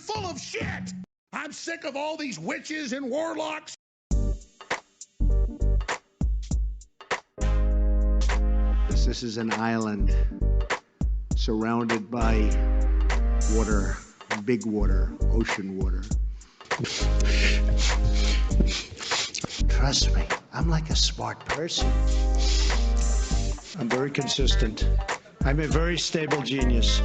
full of shit. I'm sick of all these witches and warlocks. This is an island surrounded by water, big water, ocean water. Trust me, I'm like a smart person. I'm very consistent. I'm a very stable genius.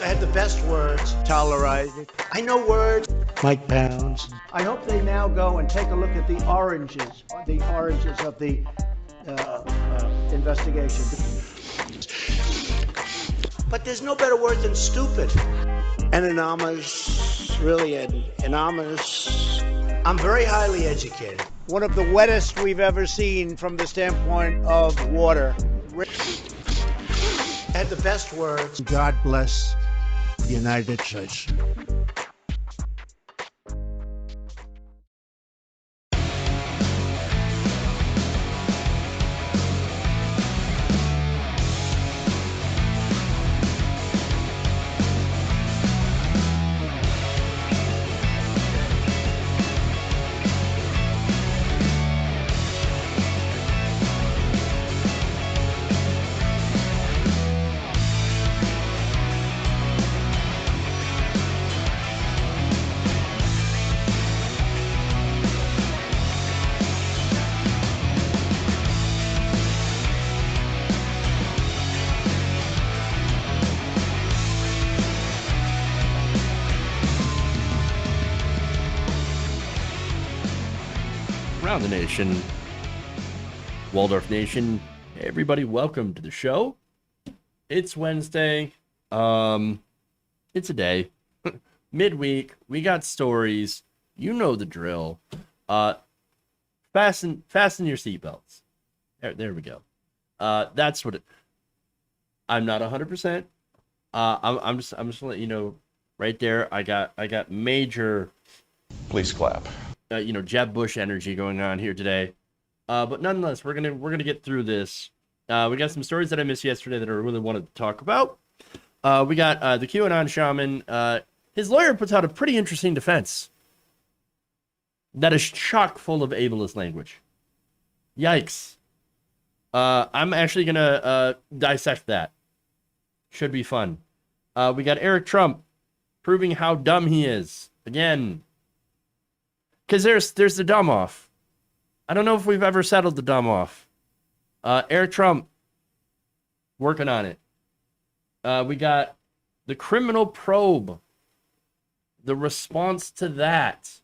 I had the best words. Tolerized. I know words. Mike Pounds. I hope they now go and take a look at the oranges of the investigation. But there's no better word than stupid. Anonymous, really anonymous. I'm very highly educated. One of the wettest we've ever seen from the standpoint of water. I had the best words. God bless the United States. Around the nation, Waldorf Nation, hey everybody, welcome to the show. It's Wednesday. It's a day. Midweek, we got stories. You know the drill. Fasten your seatbelts. There we go. That's what it. I'm not 100%. I'm just gonna let you know right there. I got major. Please clap. Jeb Bush energy going on here today. But nonetheless, we're gonna get through this. We got some stories that I missed yesterday that I really wanted to talk about. We got the QAnon Shaman. His lawyer puts out a pretty interesting defense that is chock full of ableist language. Yikes. I'm actually gonna dissect that. Should be fun. We got Eric Trump proving how dumb he is again. Because there's the dumb off. I don't know if we've ever settled the dumb off. Eric Trump working on it. We got the criminal probe. The response to that.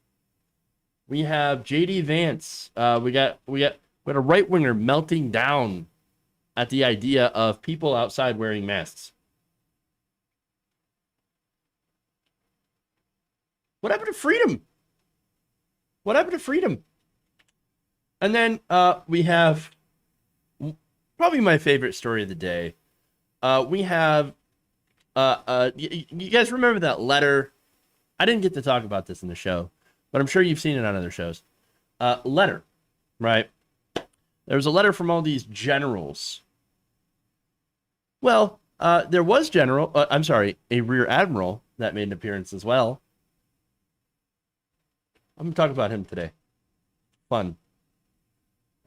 We have JD Vance. We got a right winger melting down at the idea of people outside wearing masks. What happened to freedom? What happened to freedom? And then we have probably my favorite story of the day. We have, you guys remember that letter? I didn't get to talk about this in the show, but I'm sure you've seen it on other shows. Letter, right? There was a letter from all these generals. Well, there was a rear admiral that made an appearance as well. I'm going to talk about him today. Fun.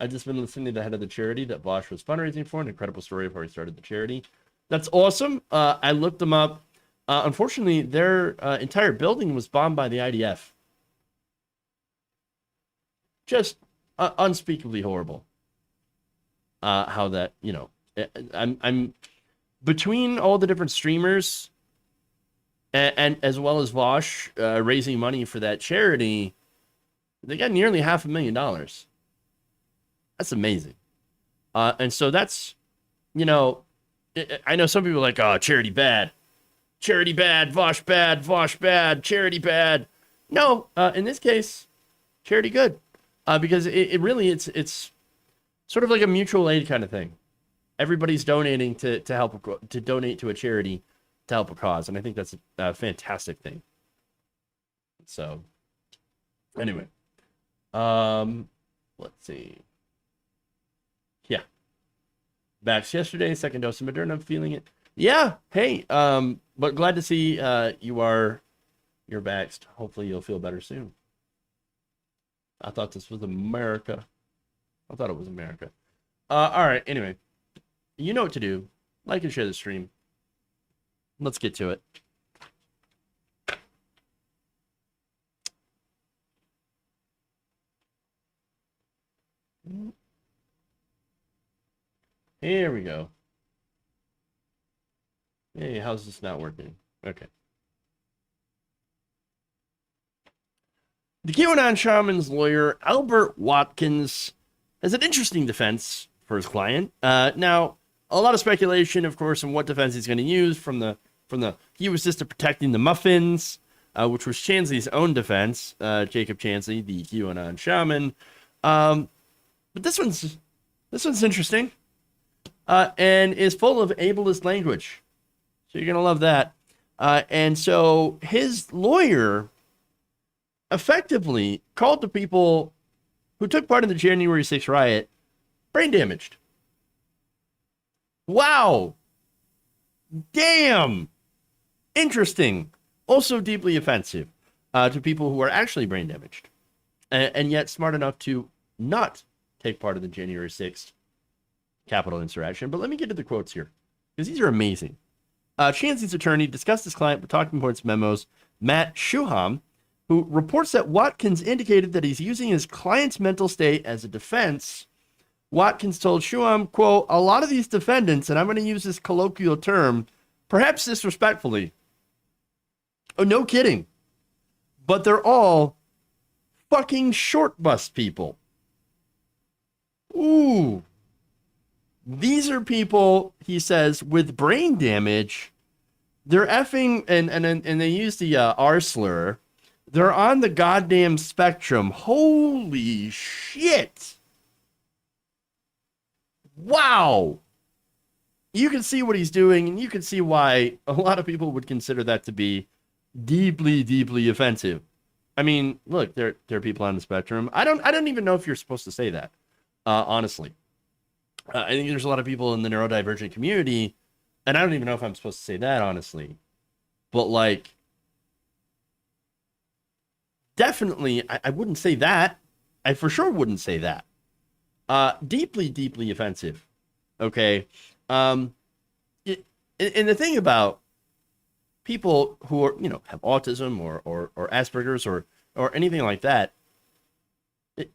I've just been listening to the head of the charity that Bosch was fundraising for, an incredible story of how he started the charity. That's awesome. I looked them up. Unfortunately, their entire building was bombed by the IDF. Just unspeakably horrible. How that, I'm between all the different streamers and as well as Vosh raising money for that charity, they got nearly $500,000. That's amazing. And so that's, I know some people are like, oh, charity bad, Vosh bad, charity bad. No, in this case, charity good, because it really, it's sort of like a mutual aid kind of thing. Everybody's donating to help, to donate to a charity to help a cause. And I think that's a fantastic thing. So anyway, let's see. Yeah. Vax yesterday, second dose of Moderna, I'm feeling it. Yeah. Hey. But glad to see you're vaxxed. Hopefully you'll feel better soon. I thought this was America. I thought it was America. All right. Anyway, you know what to do. Like and share the stream. Let's get to it. Here we go. Hey, how's this not working? Okay. The QAnon Shaman's lawyer, Albert Watkins, has an interesting defense for his client. Now, a lot of speculation, of course, on what defense he's going to use from the he was just protecting the muffins, which was Chansley's own defense, Jacob Chansley, the QAnon Shaman. But this one's interesting, and is full of ableist language. So you're gonna love that. And so his lawyer effectively called the people who took part in the January 6th riot brain damaged. Wow. Damn. Interesting. Also deeply offensive to people who are actually brain damaged and yet smart enough to not take part in the January 6th Capitol insurrection. But let me get to the quotes here because these are amazing. Chansley's attorney discussed his client with talking points memos, Matt Schuham, who reports that Watkins indicated that he's using his client's mental state as a defense. Watkins told Schuham, quote, a lot of these defendants, and I'm going to use this colloquial term, perhaps disrespectfully. Oh, no kidding. But they're all fucking short bus people. Ooh. These are people, he says, with brain damage. They're effing, and they use the R slur. They're on the goddamn spectrum. Holy shit. Wow. You can see what he's doing, and you can see why a lot of people would consider that to be deeply, deeply offensive. I mean, look, there are people on the spectrum. I don't even know if you're supposed to say that, honestly. I think there's a lot of people in the neurodivergent community, and I don't even know if I'm supposed to say that, honestly. But, like, definitely, I wouldn't say that. I for sure wouldn't say that. Deeply, deeply offensive. Okay. And the thing about people who are, have autism or Asperger's or anything like that, they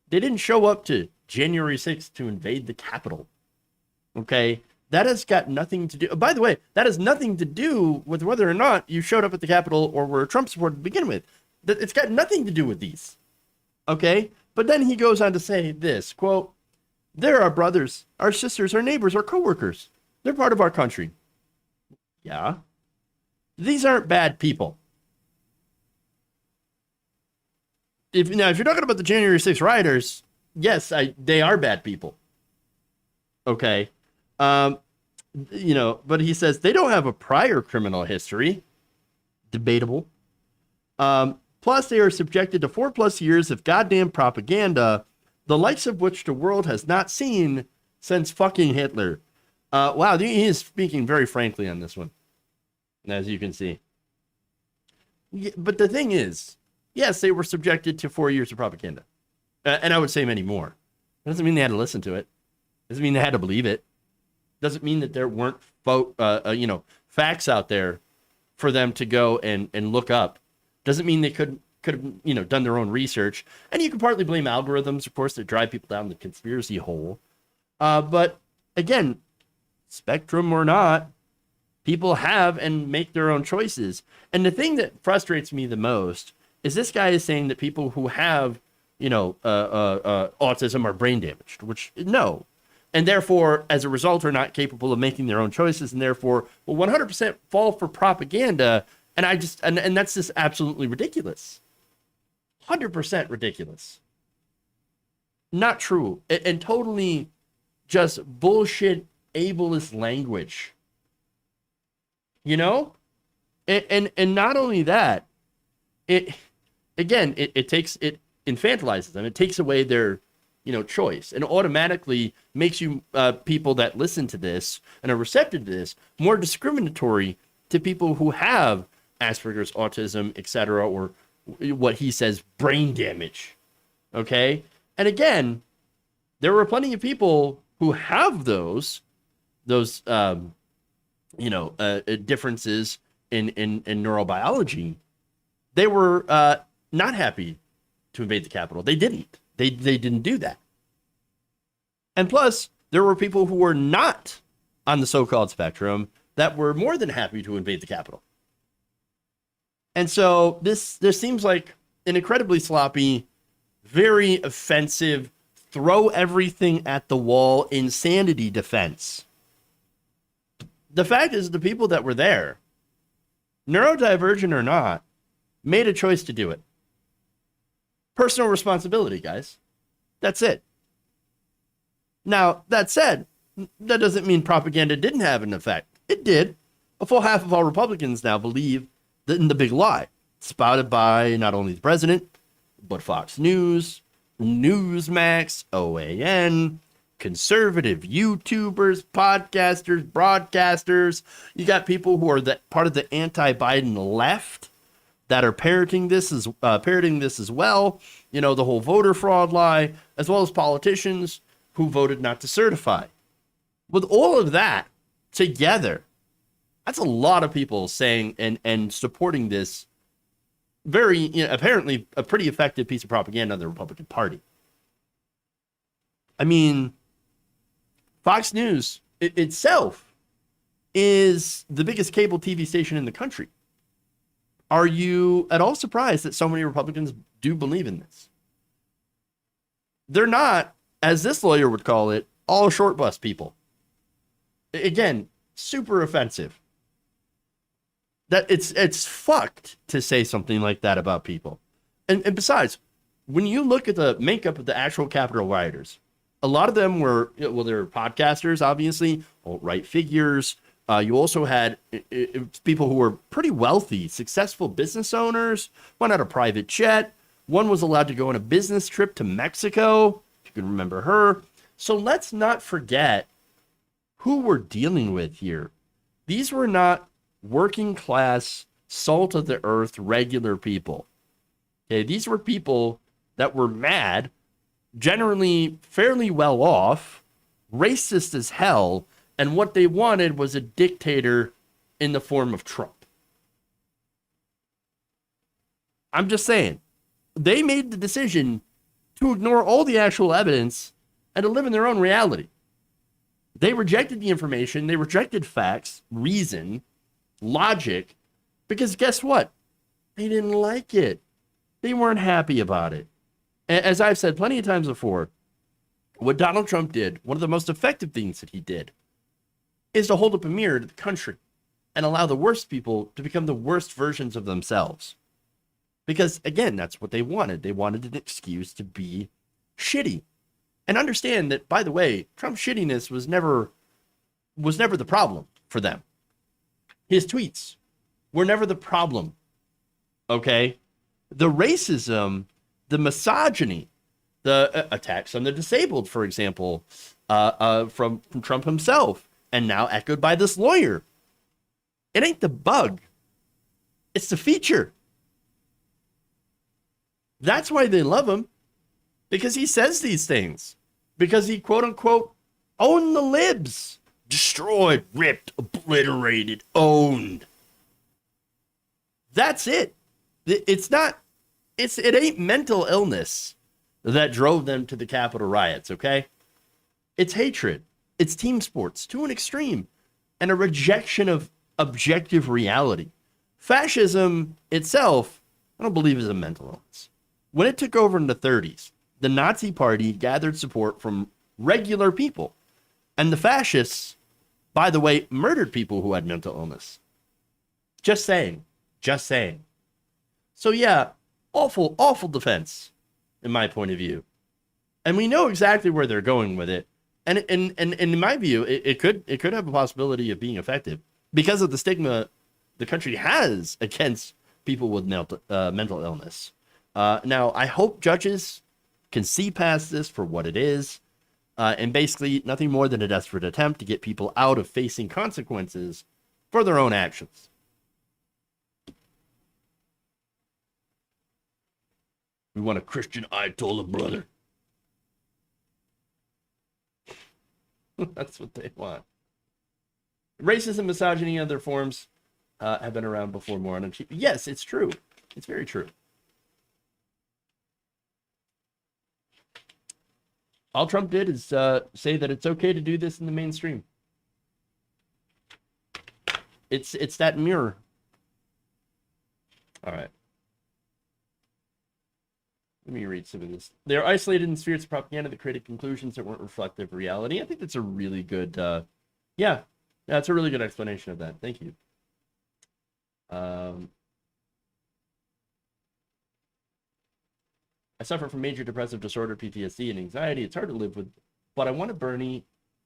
didn't show up to January 6th to invade the Capitol. Okay. That has got nothing to do. By the way, that has nothing to do with whether or not you showed up at the Capitol or were a Trump supporter to begin with. It's got nothing to do with these. Okay. But then he goes on to say this, quote, they're our brothers, our sisters, our neighbors, our coworkers. They're part of our country. Yeah. These aren't bad people. If you're talking about the January 6th rioters, yes, they are bad people. Okay. But he says they don't have a prior criminal history. Debatable. Plus, they are subjected to 4+ years of goddamn propaganda, the likes of which the world has not seen since fucking Hitler. Wow, he is speaking very frankly on this one, as you can see. Yeah, but the thing is, yes, they were subjected to 4 years of propaganda. And I would say many more. It doesn't mean they had to listen to it. It doesn't mean they had to believe it. It doesn't mean that there weren't facts out there for them to go and look up. Doesn't mean they could have done their own research. And you can partly blame algorithms, of course, that drive people down the conspiracy hole. But again, spectrum or not, people have and make their own choices. And the thing that frustrates me the most is this guy is saying that people who have autism are brain damaged, which no. And therefore, as a result, are not capable of making their own choices and therefore will 100% fall for propaganda. And and that's just absolutely ridiculous. 100% ridiculous. Not true. And totally just bullshit ableist language. And not only that, it infantilizes them. It takes away their choice, and automatically makes you people that listen to this and are receptive to this more discriminatory to people who have Asperger's, autism, etc., or what he says, brain damage. Okay? And again, there were plenty of people who have those differences in neurobiology. They were not happy to invade the Capitol. They didn't. They didn't do that. And plus, there were people who were not on the so-called spectrum that were more than happy to invade the Capitol. And so this seems like an incredibly sloppy, very offensive, throw everything at the wall insanity defense. The fact is, the people that were there, neurodivergent or not, made a choice to do it. Personal responsibility, guys. That's it. Now, that said, that doesn't mean propaganda didn't have an effect. It did. A full half of all Republicans now believe in the big lie, spouted by not only the president, but Fox News, Newsmax, OAN, conservative YouTubers, podcasters, broadcasters. You got people who are part of the anti-Biden left that are parroting this as well. The whole voter fraud lie, as well as politicians who voted not to certify. With all of that together, that's a lot of people saying and supporting this very, apparently a pretty effective piece of propaganda of the Republican Party. I mean, Fox News itself is the biggest cable TV station in the country. Are you at all surprised that so many Republicans do believe in this? They're not, as this lawyer would call it, all short bus people. Again, super offensive. That it's fucked to say something like that about people. And besides, when you look at the makeup of the actual Capitol rioters, a lot of them were, they're podcasters, obviously, alt-right figures. You also had people who were pretty wealthy, successful business owners. One had a private jet. One was allowed to go on a business trip to Mexico, if you can remember her. So let's not forget who we're dealing with here. These were not working class, salt of the earth, regular people. Okay, these were people that were mad, generally fairly well off, racist as hell, and what they wanted was a dictator in the form of Trump. I'm just saying, they made the decision to ignore all the actual evidence and to live in their own reality. They rejected the information, they rejected facts, reason, logic, because guess what? They didn't like it. They weren't happy about it. As I've said plenty of times before, what Donald Trump did, one of the most effective things that he did, is to hold up a mirror to the country and allow the worst people to become the worst versions of themselves. Because, again, that's what they wanted. They wanted an excuse to be shitty. And understand that, by the way, Trump's shittiness was never the problem for them. His tweets were never the problem. Okay? The racism, the misogyny, the attacks on the disabled, for example, from Trump himself, and now echoed by this lawyer. It ain't the bug. It's the feature. That's why they love him. Because he says these things. Because he, quote unquote, owned the libs. Destroyed, ripped, obliterated, owned. That's it. It ain't mental illness that drove them to the Capitol riots, okay? It's hatred. It's team sports to an extreme and a rejection of objective reality. Fascism itself, I don't believe is a mental illness. When it took over in the 30s, the Nazi Party gathered support from regular people. And the fascists, by the way, murdered people who had mental illness. Just saying. Just saying. So yeah, awful, awful defense, in my point of view. And we know exactly where they're going with it. And in my view, it could have a possibility of being effective because of the stigma the country has against people with mental illness. Now, I hope judges can see past this for what it is, and basically nothing more than a desperate attempt to get people out of facing consequences for their own actions. We want a Christian Ayatollah, brother. That's what they want. Racism, misogyny, and other forms have been around before more on cheap. Yes, it's true. It's very true. All Trump did is say that it's okay to do this in the mainstream. It's that mirror. All right. Let me read some of this. They're isolated in spheres of propaganda that created conclusions that weren't reflective of reality. I think that's a really good, yeah, that's a really good explanation of that. Thank you. I suffer from major depressive disorder, PTSD, and anxiety. It's hard to live with, but I wanted Bernie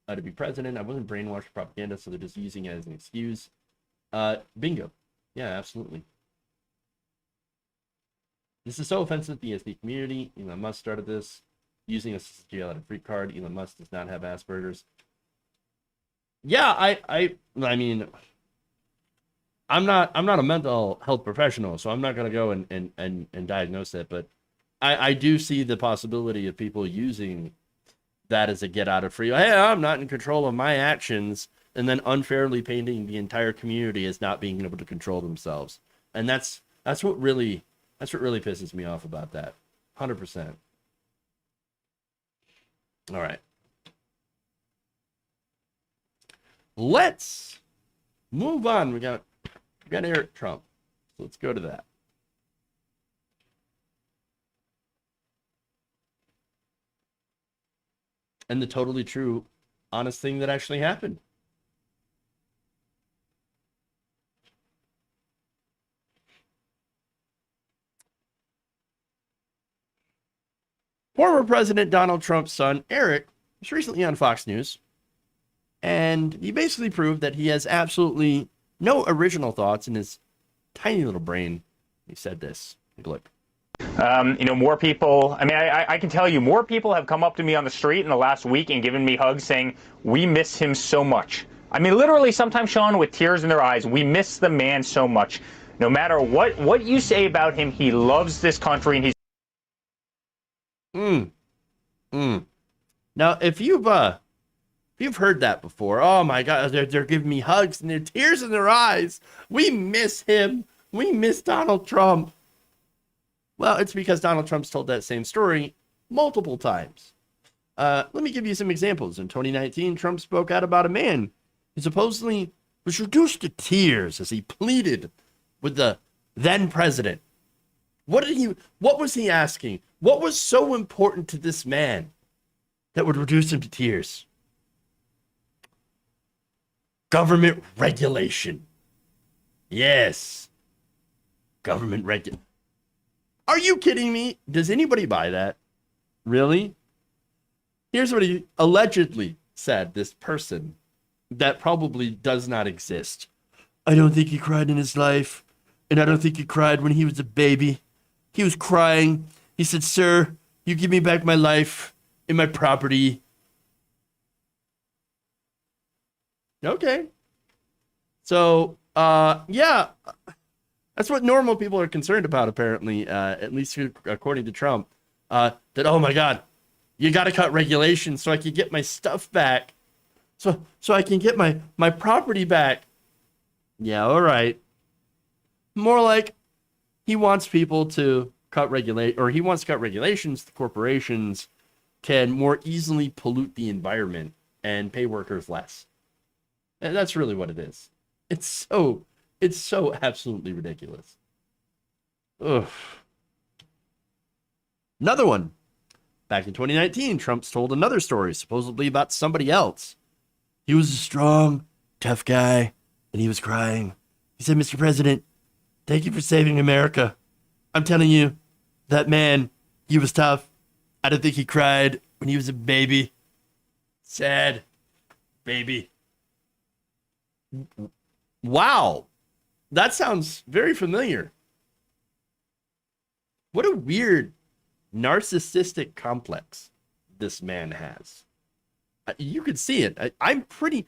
to be president. I wasn't brainwashed with propaganda, so they're just using it as an excuse. Bingo. Yeah, absolutely. This is so offensive to the ESD community. Elon Musk started this, using us as a jail at a free card. Elon Musk does not have Asperger's. Yeah, I mean, I'm not a mental health professional, so I'm not gonna go and diagnose it, but I do see the possibility of people using that as a get out of free. Hey, I'm not in control of my actions, and then unfairly painting the entire community as not being able to control themselves. And that's what really pisses me off about that. 100%. All right. Let's move on. We got Eric Trump. So let's go to that. And the totally true, honest thing that actually happened. Former President Donald Trump's son, Eric, was recently on Fox News, and he basically proved that he has absolutely no original thoughts in his tiny little brain. He said this. Look. More people, I can tell you, more people have come up to me on the street in the last week and given me hugs saying, we miss him so much. I mean, literally, sometimes, Sean, with tears in their eyes, we miss the man so much. No matter what you say about him, he loves this country, and he's... Now, if you've heard that before, oh my God, they're giving me hugs and they're tears in their eyes. We miss him. We miss Donald Trump. Well, it's because Donald Trump's told that same story multiple times. Let me give you some examples. In 2019, Trump spoke out about a man who supposedly was reduced to tears as he pleaded with the then president. What was he asking? What was so important to this man that would reduce him to tears? Government regulation. Yes. Government regulation. Are you kidding me? Does anybody buy that? Really? Here's what he allegedly said, this person that probably does not exist. I don't think he cried in his life, and I don't think he cried when he was a baby. He was crying. He said, sir, you give me back my life and my property. Okay. So, yeah, that's what normal people are concerned about, apparently, at least according to Trump. That, oh my God, you got to cut regulations so I can get my stuff back. So I can get my property back. Yeah, all right. More like he wants people to he wants to cut regulations so the corporations can more easily pollute the environment and pay workers less. And that's really what it is. It's so absolutely ridiculous. Ugh. Another one. Back in 2019, Trump's told another story, supposedly about somebody else. He was a strong, tough guy, and he was crying. He said, Mr. President, thank you for saving America. I'm telling you, that man, he was tough. I don't think he cried when he was a baby. Sad baby. Wow. That sounds very familiar. What a weird narcissistic complex this man has. You could see it. I'm pretty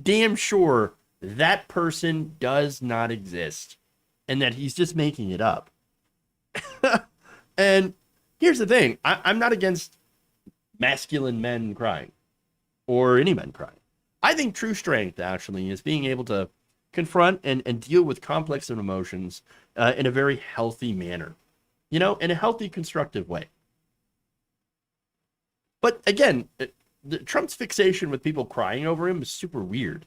damn sure that person does not exist and that he's just making it up. And here's the thing. I'm not against masculine men crying or any men crying. I think true strength actually is being able to confront and deal with complex emotions in a very healthy manner, you know, in a healthy, constructive way. But again, Trump's fixation with people crying over him is super weird.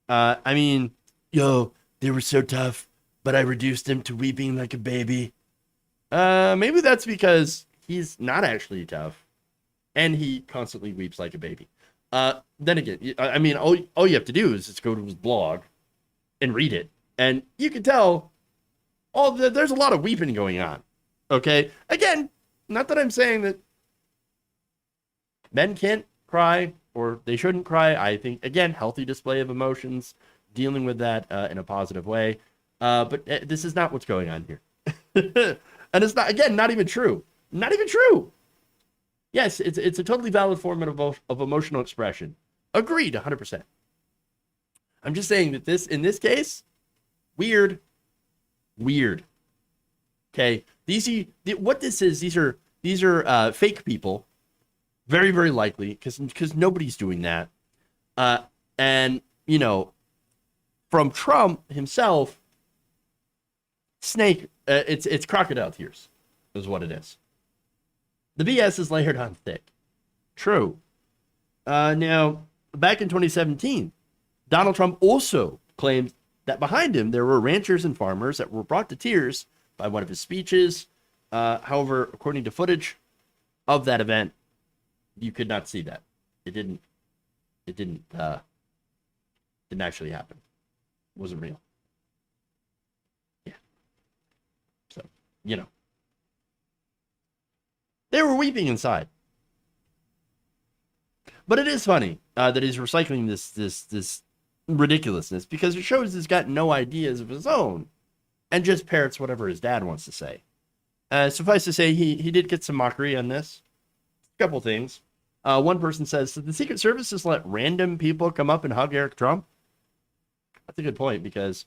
I mean, yo, they were so tough, but I reduced them to weeping like a baby. Maybe that's because he's not actually tough and he constantly weeps like a baby. Then again, I mean, all you have to do is just go to his blog and read it. And you can tell there's a lot of weeping going on. Okay. Again, not that I'm saying that men can't cry or they shouldn't cry. I think, again, healthy display of emotions, dealing with that in a positive way. But this is not what's going on here. And it's not, again, not even true. Not even true. Yes, it's a totally valid form of emotional expression. Agreed, 100%. I'm just saying that in this case, weird. Okay, what this is, these are fake people, very, very likely, because nobody's doing that. And you know, from Trump himself, snake, it's crocodile tears, is what it is. The BS is layered on thick. True. Now, back in 2017, Donald Trump also claimed that behind him there were ranchers and farmers that were brought to tears by one of his speeches. However, according to footage of that event, you could not see that. It didn't actually happen. It wasn't real. Yeah. So, you know. They were weeping inside. But it is funny that he's recycling this ridiculousness because it shows he's got no ideas of his own and just parrots whatever his dad wants to say. Suffice to say, he did get some mockery on this. A couple things. One person says, so the Secret Service just let random people come up and hug Eric Trump? That's a good point because,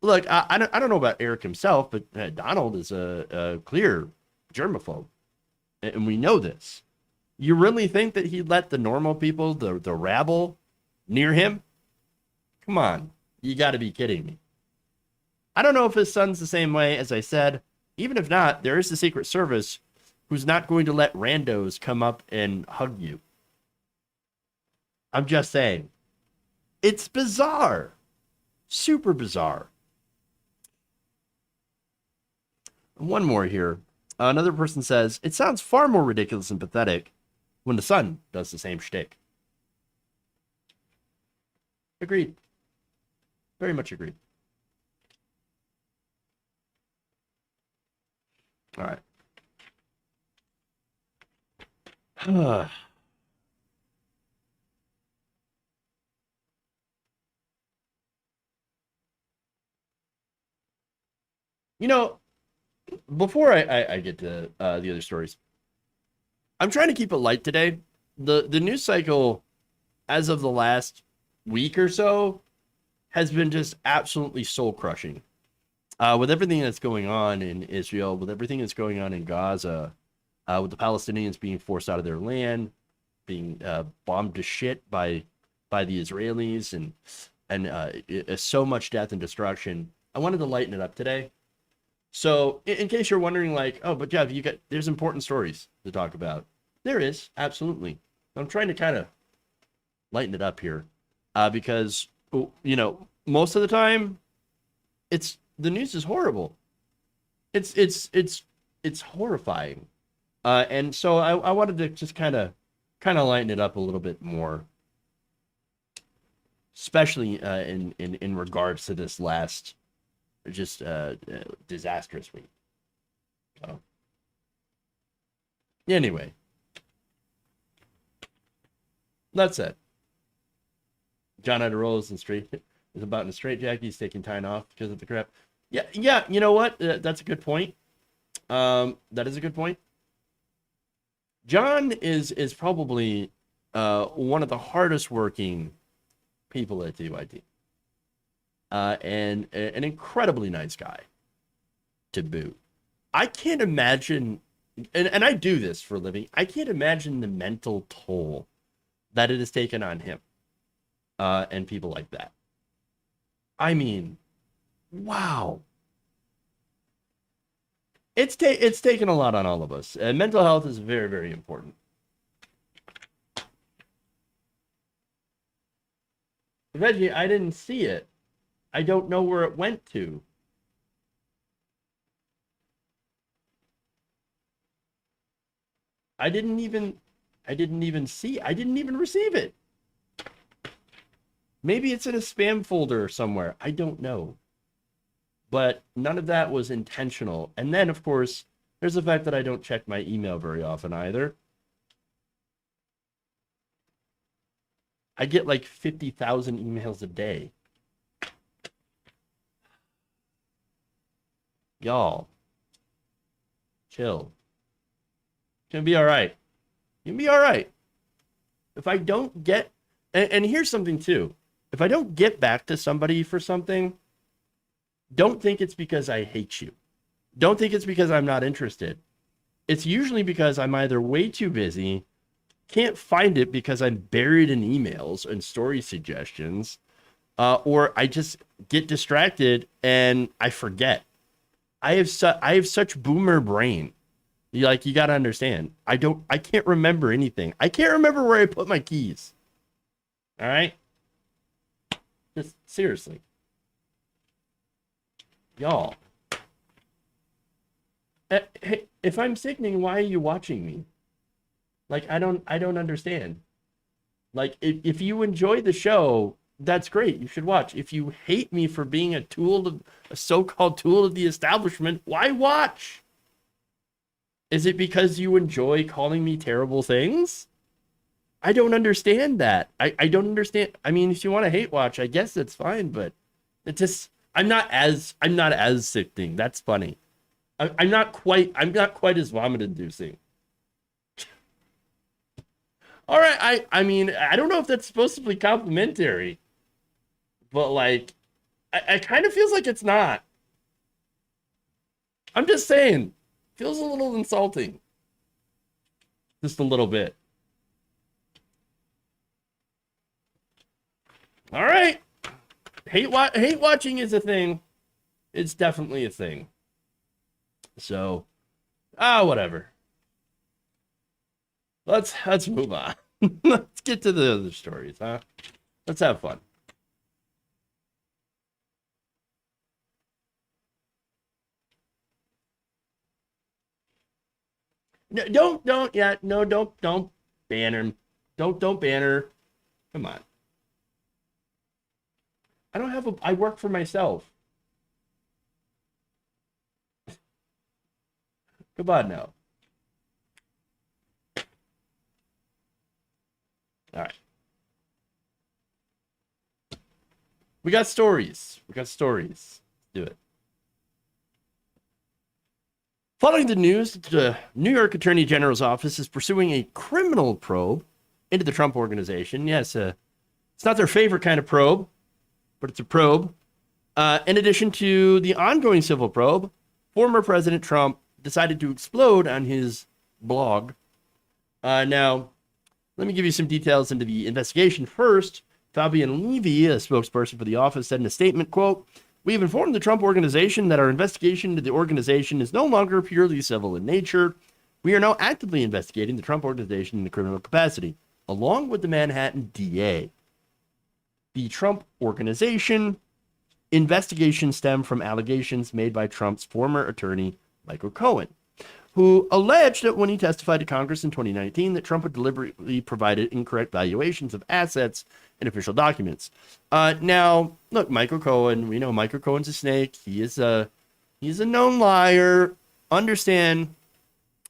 look, I don't know about Eric himself, but Donald is a clear germaphobe. And we know this. You really think that he'd let the normal people, the rabble, near him? Come on. You got to be kidding me. I don't know if his son's the same way, as I said. Even if not, there is the Secret Service who's not going to let randos come up and hug you. I'm just saying. It's bizarre. Super bizarre. One more here. Another person says, it sounds far more ridiculous and pathetic when the son does the same shtick. Agreed. Very much agreed. All right. You know, before I get to the other stories, I'm trying to keep it light today. The news cycle, as of the last week or so, has been just absolutely soul crushing. With everything that's going on in Israel, with everything that's going on in Gaza, with the Palestinians being forced out of their land, being bombed to shit by the Israelis, and so much death and destruction. I wanted to lighten it up today. So, in case you're wondering, like, oh, but Jeff, there's important stories to talk about. There is, absolutely. I'm trying to kind of lighten it up here, because, you know, most of the time, the news is horrible. It's horrifying, and so I wanted to just kind of lighten it up a little bit more, especially in regards to this last. Just disastrous week. So, anyway, that's it. John Admiral is about in a straitjacket. He's taking time off because of the crap. Yeah. You know what? That's a good point. That is a good point. John is probably one of the hardest working people at TYT, and an incredibly nice guy to boot. I can't imagine, and I do this for a living, I can't imagine the mental toll that it has taken on him and people like that. I mean, wow. It's taken a lot on all of us. And mental health is very, very important. Veggie, I didn't see it. I don't know where it went to. I didn't even see. I didn't even receive it. Maybe it's in a spam folder somewhere. I don't know. But none of that was intentional. And then, of course, there's the fact that I don't check my email very often either. I get like 50,000 emails a day. Y'all, chill. It's gonna be all right. You'll be all right. If I don't get, and here's something too. If I don't get back to somebody for something, don't think it's because I hate you. Don't think it's because I'm not interested. It's usually because I'm either way too busy, can't find it because I'm buried in emails and story suggestions, or I just get distracted and I forget. I have such boomer brain. You got to understand. I can't remember anything. I can't remember where I put my keys. All right? Just seriously. Y'all. Hey, if I'm sickening, why are you watching me? Like, I don't understand. Like, if you enjoy the show, that's great. You should watch. If you hate me for being a so-called tool of the establishment, why watch? Is it because you enjoy calling me terrible things? I don't understand that. I don't understand. I mean, if you want to hate watch, I guess that's fine, but it just, I'm not as sickening. That's funny. I'm not quite as vomit-inducing. All right, I mean, I don't know if that's supposed to be complimentary, but like, I kind of feels like it's not. I'm just saying, feels a little insulting. Just a little bit. All right. Hate watching is a thing. It's definitely a thing. So, whatever. Let's move on. Let's get to the other stories, huh? Let's have fun. No, don't ban her. Don't ban her. Come on. I work for myself. Come on now. All right. We got stories. Let's do it. Following the news, the New York Attorney General's office is pursuing a criminal probe into the Trump Organization. Yes, it's not their favorite kind of probe, but it's a probe. In addition to the ongoing civil probe, former President Trump decided to explode on his blog. Now, let me give you some details into the investigation. First, Fabian Levy, a spokesperson for the office, said in a statement, quote, "We have informed the Trump Organization that our investigation into the organization is no longer purely civil in nature. We are now actively investigating the Trump Organization in a criminal capacity, along with the Manhattan DA. The Trump Organization investigation stemmed from allegations made by Trump's former attorney, Michael Cohen, who alleged that when he testified to Congress in 2019 that Trump had deliberately provided incorrect valuations of assets in official documents." Now, look, Michael Cohen, we know Michael Cohen's a snake. He's a known liar. Understand,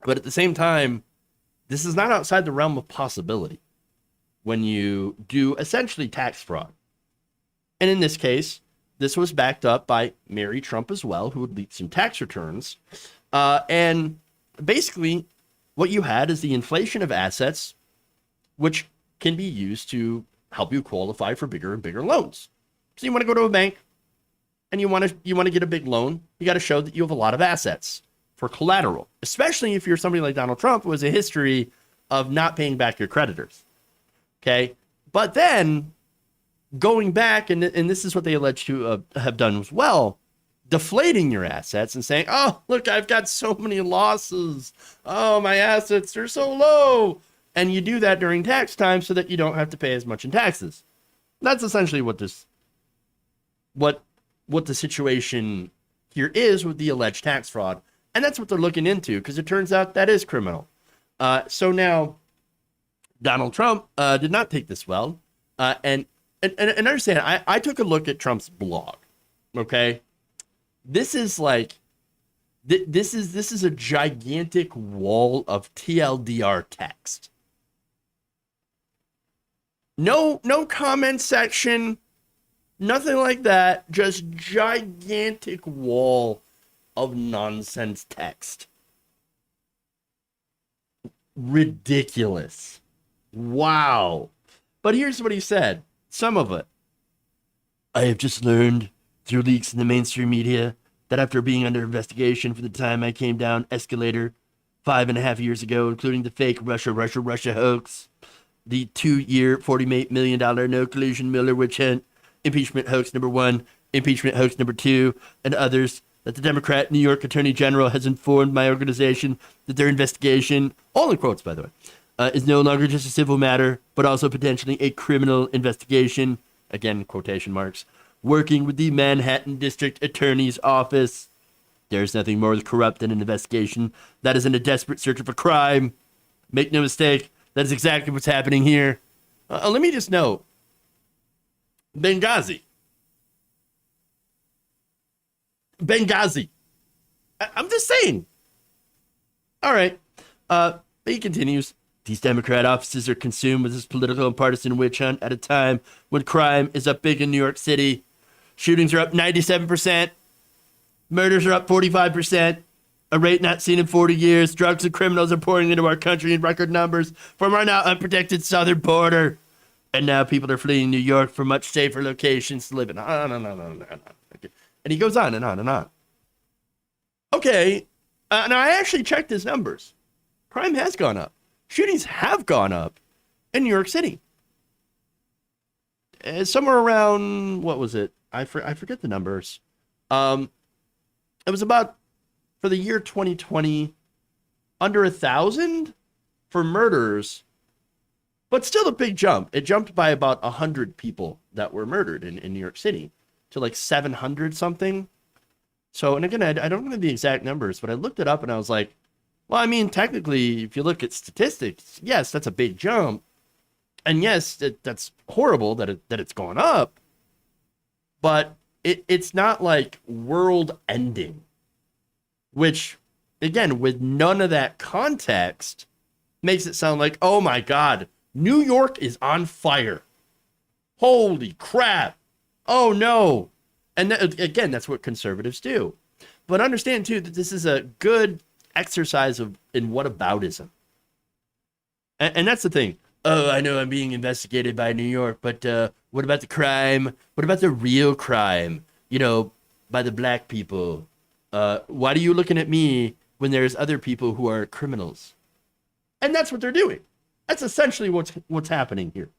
but at the same time, this is not outside the realm of possibility when you do essentially tax fraud. And in this case, this was backed up by Mary Trump as well, who had leaked some tax returns. And basically, what you had is the inflation of assets, which can be used to help you qualify for bigger and bigger loans. So you want to go to a bank and you want to get a big loan, you got to show that you have a lot of assets for collateral, especially if you're somebody like Donald Trump who has a history of not paying back your creditors. Okay? But then going back, and this is what they allege to have done as well, deflating your assets and saying, oh, look, I've got so many losses. Oh, my assets are so low. And you do that during tax time so that you don't have to pay as much in taxes. That's essentially what the situation here is with the alleged tax fraud. And that's what they're looking into, because it turns out that is criminal. So now Donald Trump did not take this well. And understand, I took a look at Trump's blog. Okay. This is like, this is a gigantic wall of TLDR text. No comment section, nothing like that. Just gigantic wall of nonsense text. Ridiculous. Wow. But here's what he said. Some of it. I have just learned through leaks in the mainstream media that after being under investigation for the time I came down escalator 5.5 years ago, including the fake Russia hoax, the 2-year, $48 million no collusion Miller witch hunt, impeachment hoax number 1, impeachment hoax number 2, and others, that the Democrat New York Attorney General has informed my organization that their investigation, all in quotes by the way, is no longer just a civil matter, but also potentially a criminal investigation, again, quotation marks, working with the Manhattan District Attorney's Office. There's nothing more corrupt than an investigation that is in a desperate search of a crime. Make no mistake, that is exactly what's happening here. Let me just note, Benghazi. I'm just saying. All right. He continues. These Democrat offices are consumed with this political and partisan witch hunt at a time when crime is up big in New York City. Shootings are up 97%. Murders are up 45%. A rate not seen in 40 years. Drugs and criminals are pouring into our country in record numbers from our now unprotected southern border. And now people are fleeing New York for much safer locations to live in. No. Okay. And he goes on and on and on. Okay. Now, I actually checked his numbers. Crime has gone up. Shootings have gone up in New York City. Somewhere around, what was it? I forget the numbers. It was about, for the year 2020, under 1,000 for murders, but still a big jump. It jumped by about 100 people that were murdered in New York City to like 700 something. So, and again, I don't know the exact numbers, but I looked it up and I was like, well, I mean, technically, if you look at statistics, yes, that's a big jump. And yes, that's horrible that it's gone up. But it's not like world ending. Which, again, with none of that context, makes it sound like, oh my God, New York is on fire. Holy crap. Oh no. And again, that's what conservatives do. But understand, too, that this is a good exercise in whataboutism. And that's the thing. Oh, I know I'm being investigated by New York, but what about the crime? What about the real crime? You know, by the black people. Why are you looking at me when there's other people who are criminals? And that's what they're doing. That's essentially what's happening here.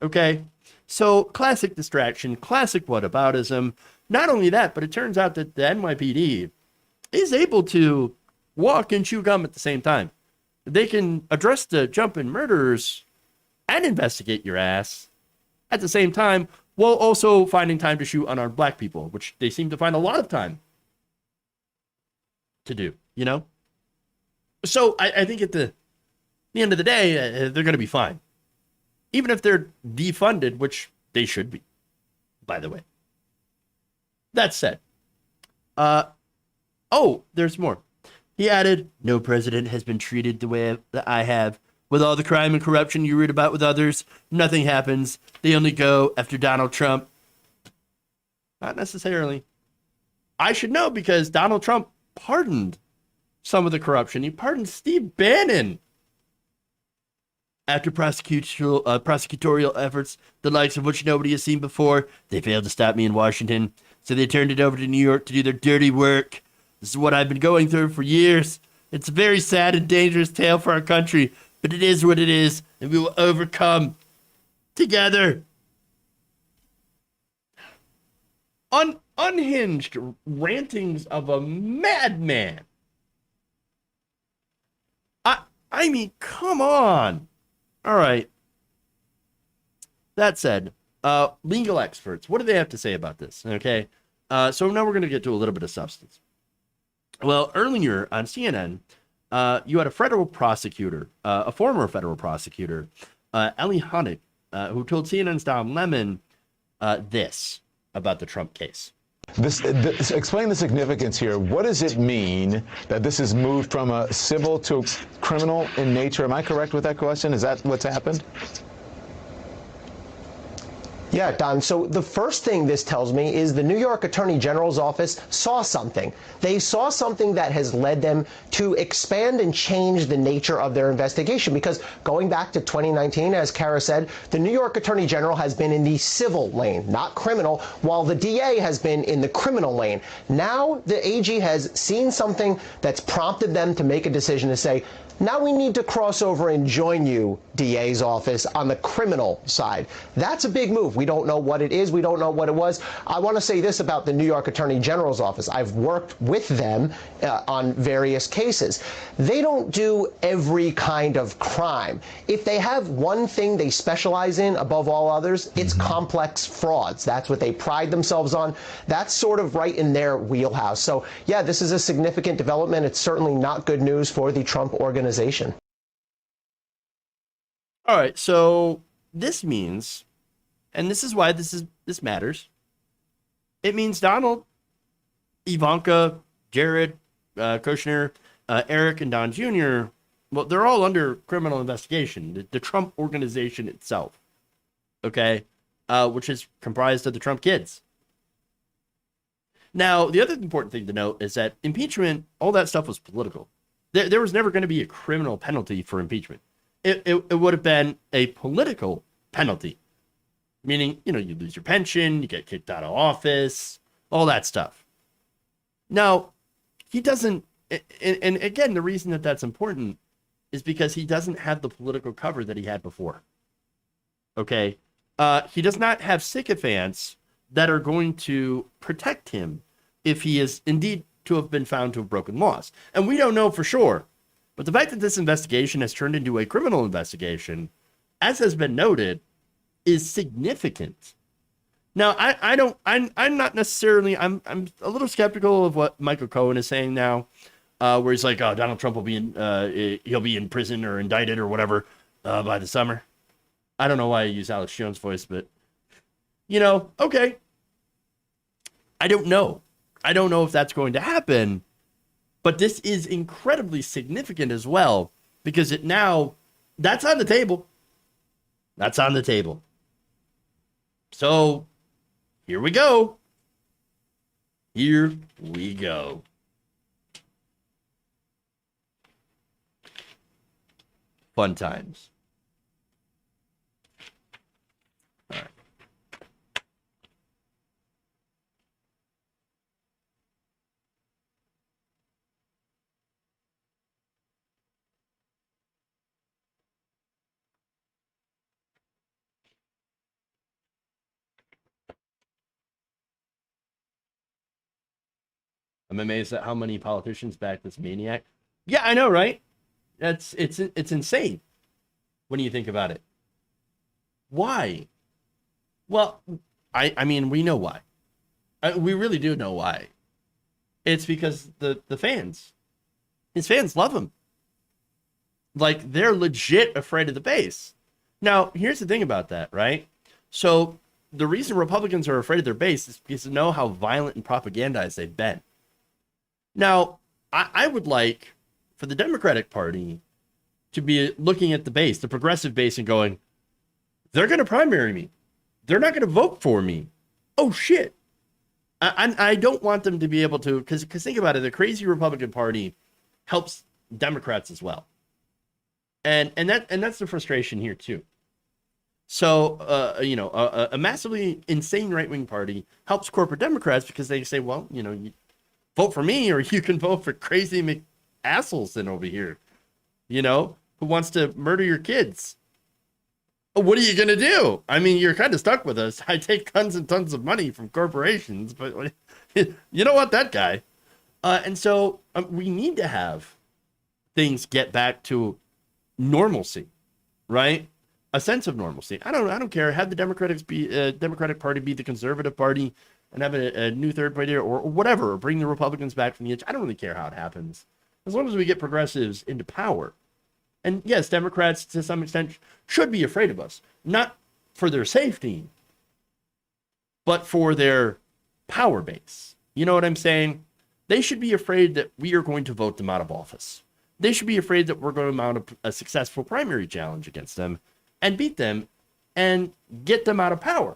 Okay? So, classic distraction, classic whataboutism. Not only that, but it turns out that the NYPD is able to walk and chew gum at the same time. They can address the jump in murders and investigate your ass at the same time, while also finding time to shoot unarmed black people, which they seem to find a lot of time to do, you know? So I think at the end of the day, they're going to be fine. Even if they're defunded, which they should be, by the way. That said, there's more. He added, no president has been treated the way that I have. With all the crime and corruption you read about with others, nothing happens. They only go after Donald Trump. Not necessarily. I should know because Donald Trump pardoned some of the corruption. He pardoned Steve Bannon. After prosecutorial efforts, the likes of which nobody has seen before, they failed to stop me in Washington, so they turned it over to New York to do their dirty work. This is what I've been going through for years. It's a very sad and dangerous tale for our country, but it is what it is, and we will overcome together. Unhinged rantings of a madman. I mean, come on. All right. That said, legal experts, what do they have to say about this? Okay. So now we're going to get to a little bit of substance. Well, earlier on CNN, you had a federal prosecutor, a former federal prosecutor, Ellie Honig, who told CNN's Don Lemon this about the Trump case. Explain the significance here. What does it mean that this has moved from a civil to criminal in nature? Am I correct with that question? Is that what's happened? Yeah, Don. So the first thing this tells me is the New York Attorney General's office saw something. They saw something that has led them to expand and change the nature of their investigation. Because going back to 2019, as Kara said, the New York Attorney General has been in the civil lane, not criminal, while the DA has been in the criminal lane. Now the AG has seen something that's prompted them to make a decision to say, now we need to cross over and join you, DA's office, on the criminal side. That's a big move. We don't know what it is. We don't know what it was. I want to say this about the New York Attorney General's office. I've worked with them on various cases. They don't do every kind of crime. If they have one thing they specialize in above all others, it's complex frauds. That's what they pride themselves on. That's sort of right in their wheelhouse. So, yeah, this is a significant development. It's certainly not good news for the Trump organization. All right, so this means, and this is why this matters. It means Donald, Ivanka, Jared, Kushner, Eric, and Don Jr., well, they're all under criminal investigation. The Trump organization itself, okay, which is comprised of the Trump kids. Now, the other important thing to note is that impeachment, all that stuff was political. There was never going to be a criminal penalty for impeachment. It would have been a political penalty, meaning, you lose your pension, you get kicked out of office, all that stuff. Now, he doesn't, and again, the reason that that's important is because he doesn't have the political cover that he had before. Okay? He does not have sycophants that are going to protect him if he is indeed to have been found to have broken laws. And we don't know for sure. But the fact that this investigation has turned into a criminal investigation, as has been noted, is significant. Now, I'm not necessarily, I'm a little skeptical of what Michael Cohen is saying now, where he's like, oh, Donald Trump will be he'll be in prison or indicted or whatever by the summer. I don't know why I use Alex Jones' voice, but, okay. I don't know. I don't know if that's going to happen, but this is incredibly significant as well, because that's on the table. That's on the table. So, here we go. Here we go. Fun times. All right. I'm amazed at how many politicians back this maniac. Yeah, I know, right? It's insane when you think about it. Why? Well, I mean, we know why. We really do know why. It's because the fans, his fans love him. Like, they're legit afraid of the base. Now, here's the thing about that, right? So the reason Republicans are afraid of their base is because they know how violent and propagandized they've been. Now, I would like for the Democratic Party to be looking at the base, the progressive base, and going, they're going to primary me. They're not going to vote for me. Oh, shit. I don't want them to be able to, because think about it, the crazy Republican Party helps Democrats as well. And that's the frustration here too. So, a massively insane right-wing party helps corporate Democrats because they say, well, you vote for me or you can vote for crazy Asselson over here, who wants to murder your kids. What are you going to do? I mean, you're kind of stuck with us. I take tons and tons of money from corporations, but you know what, that guy. And so we need to have things get back to normalcy, right? A sense of normalcy. I don't care. Have the Democratic Party be the conservative party and have a new third party or whatever, or bring the Republicans back from the edge. I don't really care how it happens, as long as we get progressives into power. And yes, Democrats to some extent should be afraid of us, not for their safety, but for their power base. You know what I'm saying? They should be afraid that we are going to vote them out of office. They should be afraid that we're going to mount a successful primary challenge against them and beat them and get them out of power.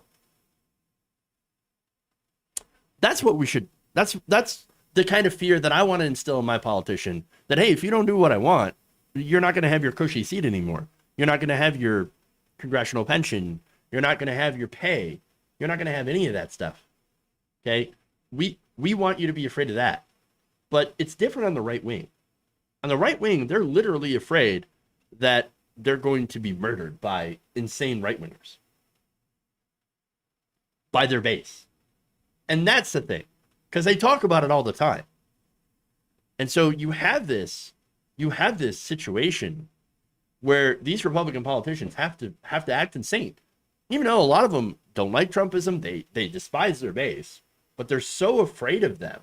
That's what we should, that's the kind of fear that I want to instill in my politician, that, hey, if you don't do what I want, you're not going to have your cushy seat anymore. You're not going to have your congressional pension. You're not going to have your pay. You're not going to have any of that stuff. Okay? We want you to be afraid of that. But it's different on the right wing. On the right wing, they're literally afraid that they're going to be murdered by insane right-wingers, by their base. And that's the thing, because they talk about it all the time. And so you have this situation where these Republican politicians have to act insane, even though a lot of them don't like Trumpism. They despise their base, but they're so afraid of them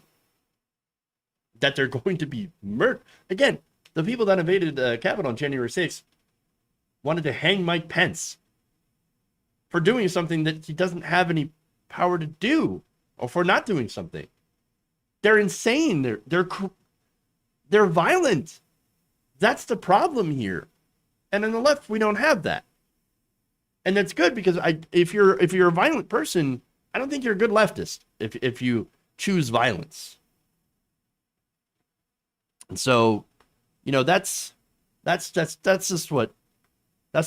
that they're going to be murdered. Again, the people that invaded the Capitol on January 6th wanted to hang Mike Pence for doing something that he doesn't have any power to do, or for not doing something. They're insane. They're violent. That's the problem here. And on the left, we don't have that. And that's good, because if you're a violent person, I don't think you're a good leftist if you choose violence. And so, that's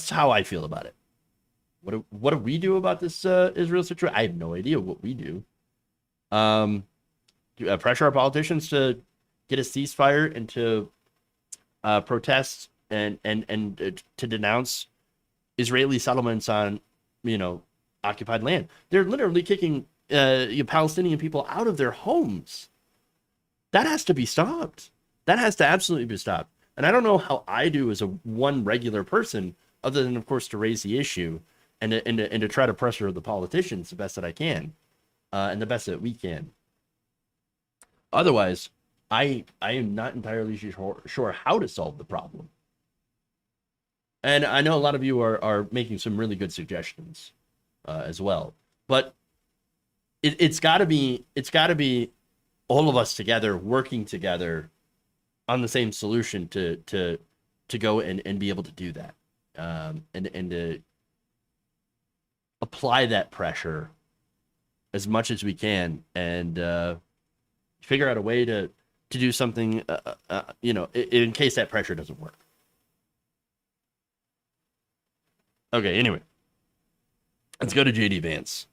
how I feel about it. What do we do about this Israel situation? I have no idea what we do. Pressure our politicians to get a ceasefire and to protest and to denounce Israeli settlements on, occupied land. They're literally kicking Palestinian people out of their homes. That has to be stopped. That has to absolutely be stopped. And I don't know how I do as one regular person, other than, of course, to raise the issue and to try to pressure the politicians the best that I can, and the best that we can. Otherwise, I am not entirely sure how to solve the problem. And I know a lot of you are making some really good suggestions as well. But it's got to be all of us together, working together on the same solution to go and be able to do that, and to apply that pressure as much as we can, and figure out a way to do something, in case that pressure doesn't work. Okay, anyway, let's go to JD Vance.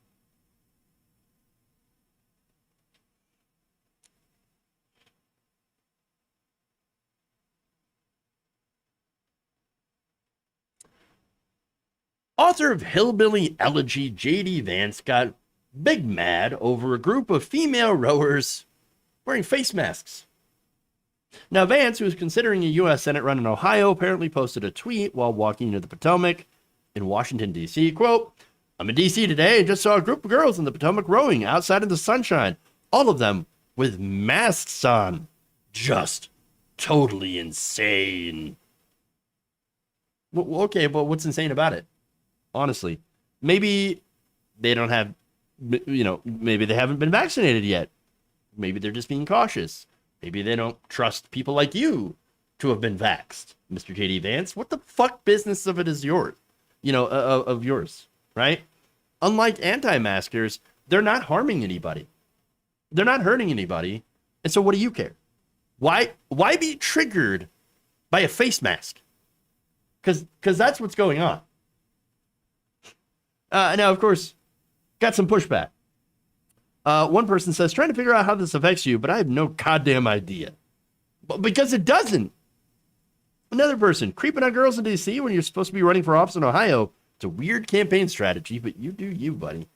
Author of Hillbilly Elegy, JD Vance, got big mad over a group of female rowers wearing face masks. Now, Vance, who is considering a U.S. Senate run in Ohio, apparently posted a tweet while walking into the Potomac in Washington, D.C. Quote, "I'm in D.C. today and just saw a group of girls in the Potomac rowing outside in the sunshine, all of them with masks on. Just totally insane." Well, okay, but what's insane about it? Honestly, maybe they don't have, maybe they haven't been vaccinated yet. Maybe they're just being cautious. Maybe they don't trust people like you to have been vaxxed, Mr. JD Vance. What the fuck business of it is yours? Of yours, right? Unlike anti-maskers, they're not harming anybody. They're not hurting anybody. And so what do you care? Why be triggered by a face mask? Because that's what's going on. Now, of course, got some pushback. One person says, trying to figure out how this affects you, but I have no goddamn idea. Because it doesn't. Another person, creeping on girls in D.C. when you're supposed to be running for office in Ohio. It's a weird campaign strategy, but you do you, buddy.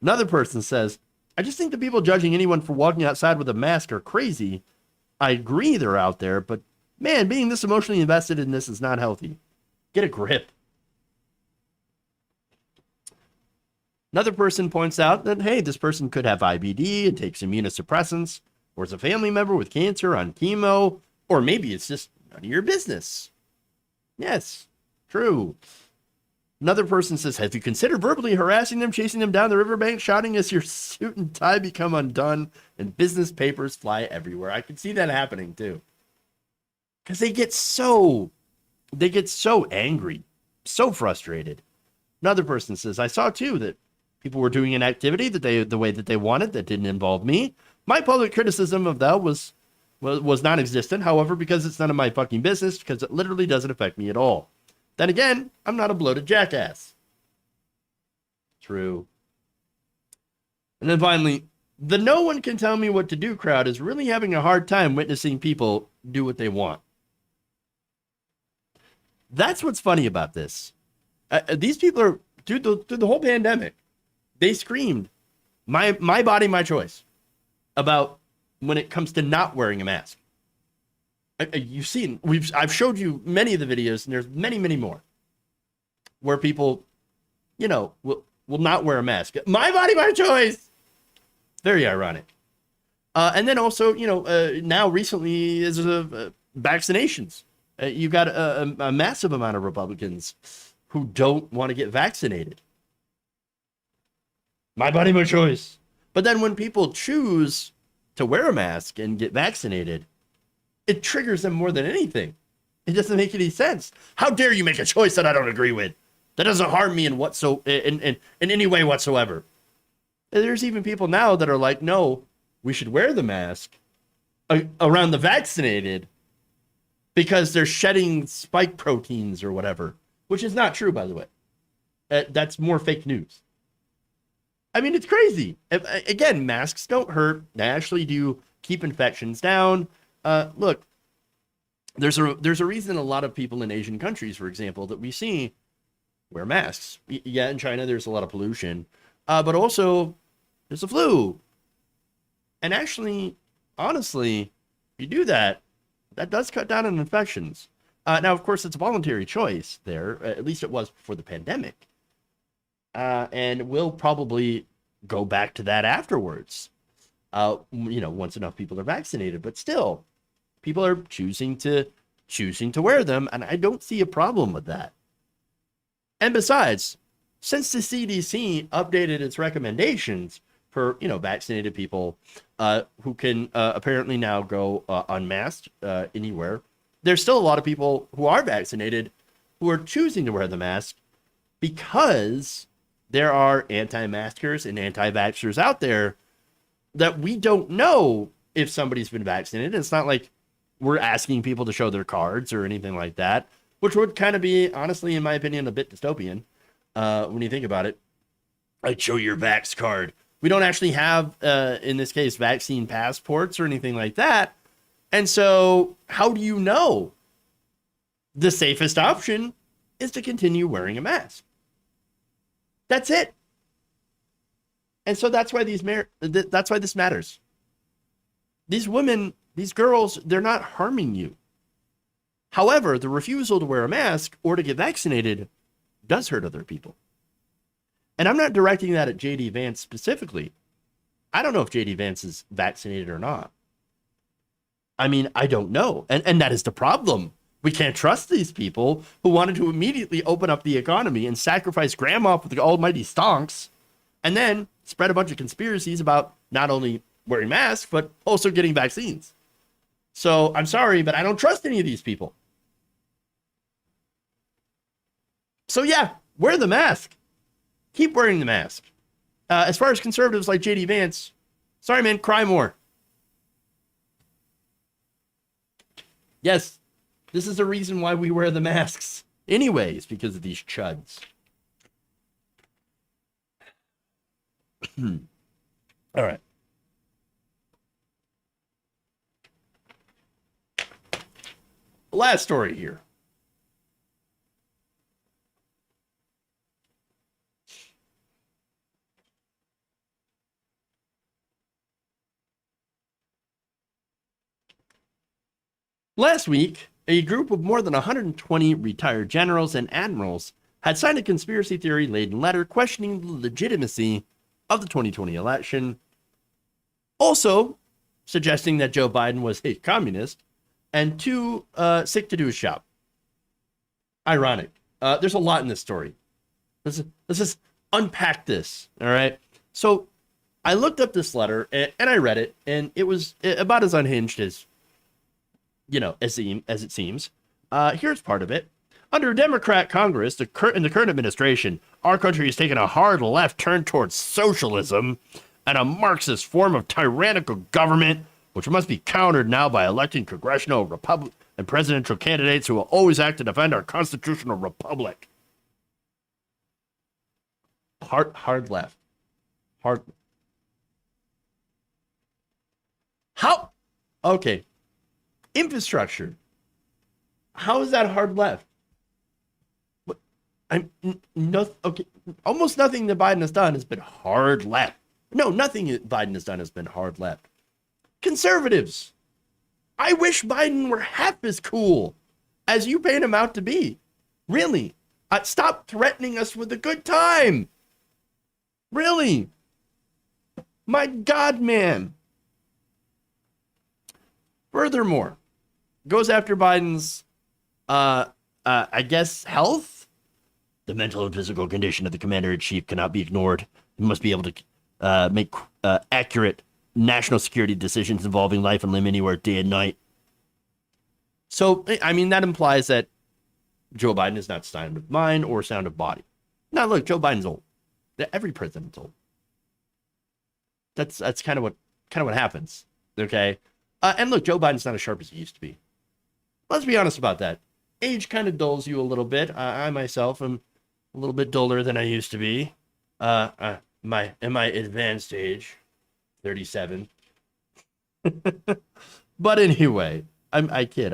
Another person says, I just think the people judging anyone for walking outside with a mask are crazy. I agree they're out there, but man, being this emotionally invested in this is not healthy. Get a grip. Another person points out that, hey, this person could have IBD and takes immunosuppressants, or is a family member with cancer on chemo, or maybe it's just none of your business. Yes, true. Another person says, have you considered verbally harassing them, chasing them down the riverbank, shouting as your suit and tie become undone and business papers fly everywhere? I can see that happening too. Because they get so angry, so frustrated. Another person says, I saw too that people were doing an activity the way that they wanted that didn't involve me. My public criticism of that was non-existent. However, because it's none of my fucking business, because it literally doesn't affect me at all. Then again, I'm not a bloated jackass. True. And then finally, the no one can tell me what to do crowd is really having a hard time witnessing people do what they want. That's what's funny about this. These people are, through the whole pandemic, they screamed, my body, my choice, about when it comes to not wearing a mask. You've seen, I've showed you many of the videos, and there's many, many more, where people, will not wear a mask. My body, my choice. Very ironic. And then also, now recently is vaccinations. You've got a massive amount of Republicans who don't want to get vaccinated. My body, my choice. But then when people choose to wear a mask and get vaccinated, it triggers them more than anything. It doesn't make any sense. How dare you make a choice that I don't agree with? That doesn't harm me in any way whatsoever. And there's even people now that are like, no, we should wear the mask around the vaccinated because they're shedding spike proteins or whatever, which is not true, by the way. That's more fake news. I mean, it's crazy. Again, masks don't hurt. They actually do keep infections down. Look, there's a reason a lot of people in Asian countries, for example, that we see wear masks. Yeah, in China, there's a lot of pollution, but also there's a flu. And actually, honestly, if you do that, that does cut down on infections. Now, of course, it's a voluntary choice there. At least it was before the pandemic. And we'll probably go back to that afterwards. Once enough people are vaccinated, but still, people are choosing to wear them, and I don't see a problem with that. And besides, since the CDC updated its recommendations for vaccinated people who can apparently now go unmasked anywhere, there's still a lot of people who are vaccinated who are choosing to wear the mask because there are anti-maskers and anti-vaxxers out there that we don't know if somebody's been vaccinated. It's not like we're asking people to show their cards or anything like that, which would kind of be, honestly, in my opinion, a bit dystopian when you think about it. Like, show your vax card. We don't actually have, in this case, vaccine passports or anything like that. And so how do you know? The safest option is to continue wearing a mask. That's it. And so that's why this matters. These women, these girls, they're not harming you. However, the refusal to wear a mask or to get vaccinated does hurt other people. And I'm not directing that at JD Vance specifically. I don't know if JD Vance is vaccinated or not. I mean, I don't know. And that is the problem. We can't trust these people who wanted to immediately open up the economy and sacrifice grandma for the almighty stonks, and then spread a bunch of conspiracies about not only wearing masks, but also getting vaccines. So I'm sorry, but I don't trust any of these people. So yeah, wear the mask. Keep wearing the mask. As far as conservatives like JD Vance, sorry, man, cry more. Yes, this is the reason why we wear the masks. Anyways, because of these chuds. All right. Last story here. Last week, a group of more than 120 retired generals and admirals had signed a conspiracy theory-laden letter questioning the legitimacy of the 2020 election, also suggesting that Joe Biden was a communist and too sick to do his job. Ironic. There's a lot in this story. Let's just unpack this, all right? So I looked up this letter, and I read it, and it was about as unhinged as, as it seems. Here's part of it. Under Democrat Congress, in the current administration, our country has taken a hard left turn towards socialism and a Marxist form of tyrannical government, which must be countered now by electing congressional, Republican, and presidential candidates who will always act to defend our constitutional republic. Hard left. Hard. How? Okay. Infrastructure. How is that hard left? Okay. Almost nothing that Biden has done has been hard left. No, nothing that Biden has done has been hard left. Conservatives. I wish Biden were half as cool as you paint him out to be. Really. Stop threatening us with a good time. Really. My God, man. Furthermore, goes after Biden's, I guess, health. The mental and physical condition of the commander-in-chief cannot be ignored. He must be able to make accurate national security decisions involving life and limb anywhere, day and night. So, I mean, that implies that Joe Biden is not sound of mind or sound of body. Now, look, Joe Biden's old. Every president's old. That's kind of what happens. Okay, and look, Joe Biden's not as sharp as he used to be. Let's be honest about that. Age kind of dulls you a little bit. I myself am a little bit duller than I used to be. In my advanced age, 37. But anyway, I kid.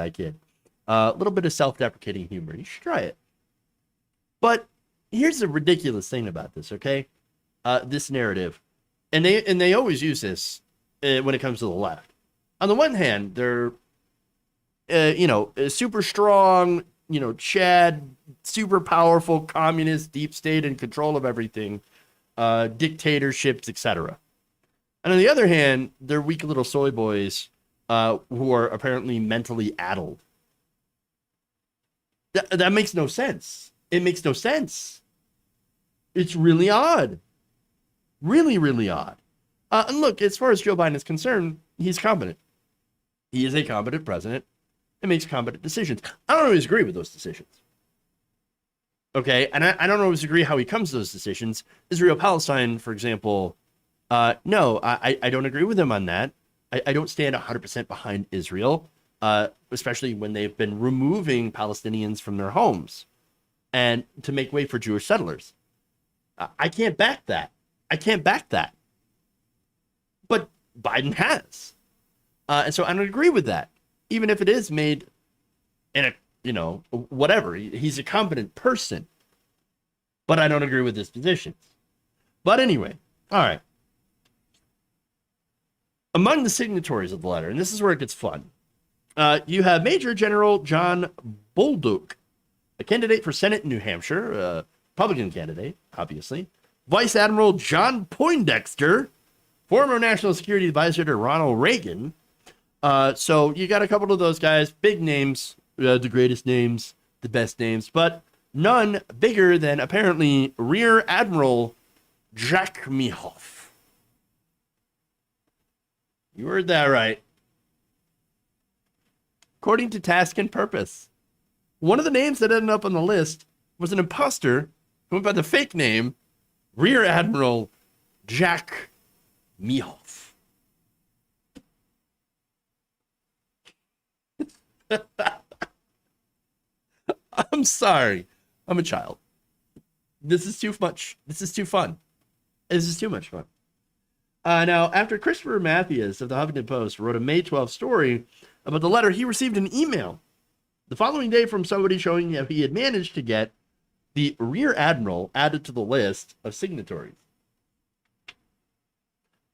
A little bit of self-deprecating humor. You should try it. But here's the ridiculous thing about this, okay? This narrative, and they always use this when it comes to the left. On the one hand, they're super strong, Chad, super powerful, communist, deep state in control of everything, dictatorships, etc. And on the other hand, they're weak little soy boys who are apparently mentally addled. That makes no sense. It makes no sense. It's really odd. Really, really odd. And look, as far as Joe Biden is concerned, he's competent. He is a competent president and makes competent decisions. I don't always agree with those decisions. Okay, and I don't always agree how he comes to those decisions. Israel-Palestine, for example, no, I don't agree with him on that. I don't stand 100% behind Israel, especially when they've been removing Palestinians from their homes and to make way for Jewish settlers. I can't back that. But Biden has. And so I don't agree with that. Even if it is made in a, whatever. He's a competent person. But I don't agree with his positions. But anyway, all right. Among the signatories of the letter, and this is where it gets fun, you have Major General John Bolduc, a candidate for Senate in New Hampshire, a Republican candidate, obviously. Vice Admiral John Poindexter, former National Security Advisor to Ronald Reagan. So you got a couple of those guys, big names, the greatest names, the best names, but none bigger than apparently Rear Admiral Jack Meehoff. You heard that right. According to Task and Purpose, one of the names that ended up on the list was an imposter who went by the fake name Rear Admiral Jack Meehoff. I'm sorry. I'm a child. This is too much. This is too fun. This is too much fun. Now, after Christopher Mathias of the Huffington Post wrote a May 12th story about the letter, he received an email the following day from somebody showing how he had managed to get the Rear Admiral added to the list of signatories.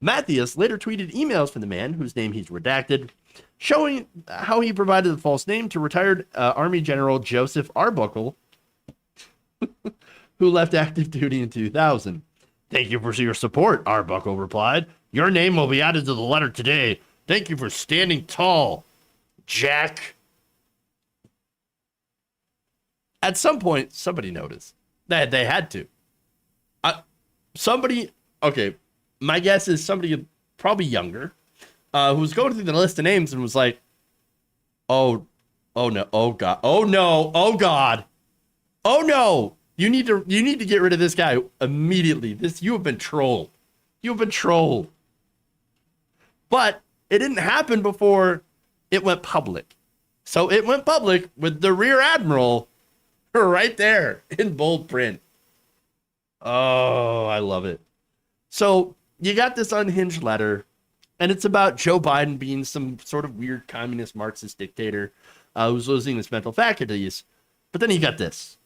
Mathias later tweeted emails from the man, whose name he's redacted, showing how he provided the false name to retired Army General Joseph Arbuckle, who left active duty in 2000. Thank you for your support, Arbuckle replied. Your name will be added to the letter today. Thank you for standing tall, Jack. At some point, somebody noticed. They had to. Okay, my guess is somebody probably younger, who was going through the list of names and was like, oh no, oh God, oh no, oh God, oh no. You need to get rid of this guy immediately. You have been trolled. You have been trolled. But it didn't happen before it went public. So it went public with the Rear Admiral right there in bold print. Oh, I love it. So you got this unhinged letter, and it's about Joe Biden being some sort of weird communist Marxist dictator who's losing his mental faculties. But then you got this.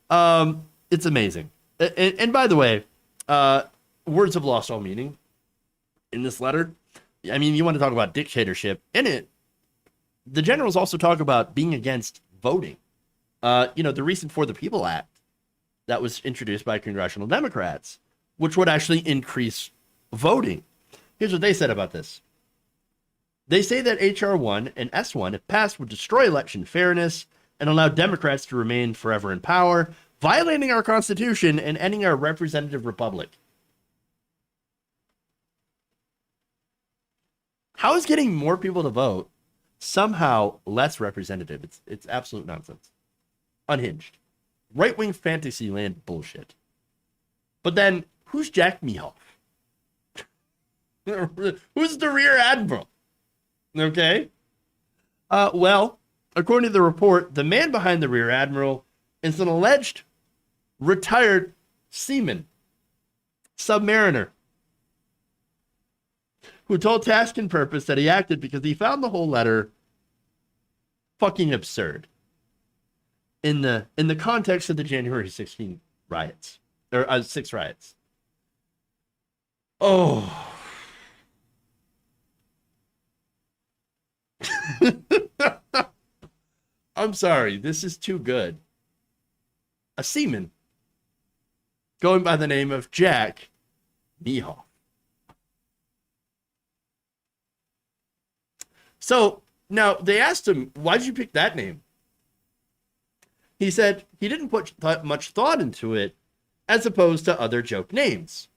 It's amazing. And by the way, words have lost all meaning in this letter. I mean, you want to talk about dictatorship. In it, the generals also talk about being against voting. The recent For the People Act that was introduced by congressional Democrats, which would actually increase voting. Here's what they said about this. They say that H.R. 1 and S1, if passed, would destroy election fairness and allow Democrats to remain forever in power, violating our Constitution and ending our representative republic. How is getting more people to vote somehow less representative? It's absolute nonsense. Unhinged. Right-wing fantasy land bullshit. But then, who's Jack Meehoff? Who's the Rear Admiral? Okay. Well, according to the report, the man behind the Rear Admiral is an alleged retired seaman, submariner, who told Task and Purpose that he acted because he found the whole letter fucking absurd in the context of the January 16 riots, or 6 riots. Oh. I'm sorry, this is too good. A seaman going by the name of Jack Meehoff. So now they asked him, why'd you pick that name? He said he didn't put much thought into it as opposed to other joke names.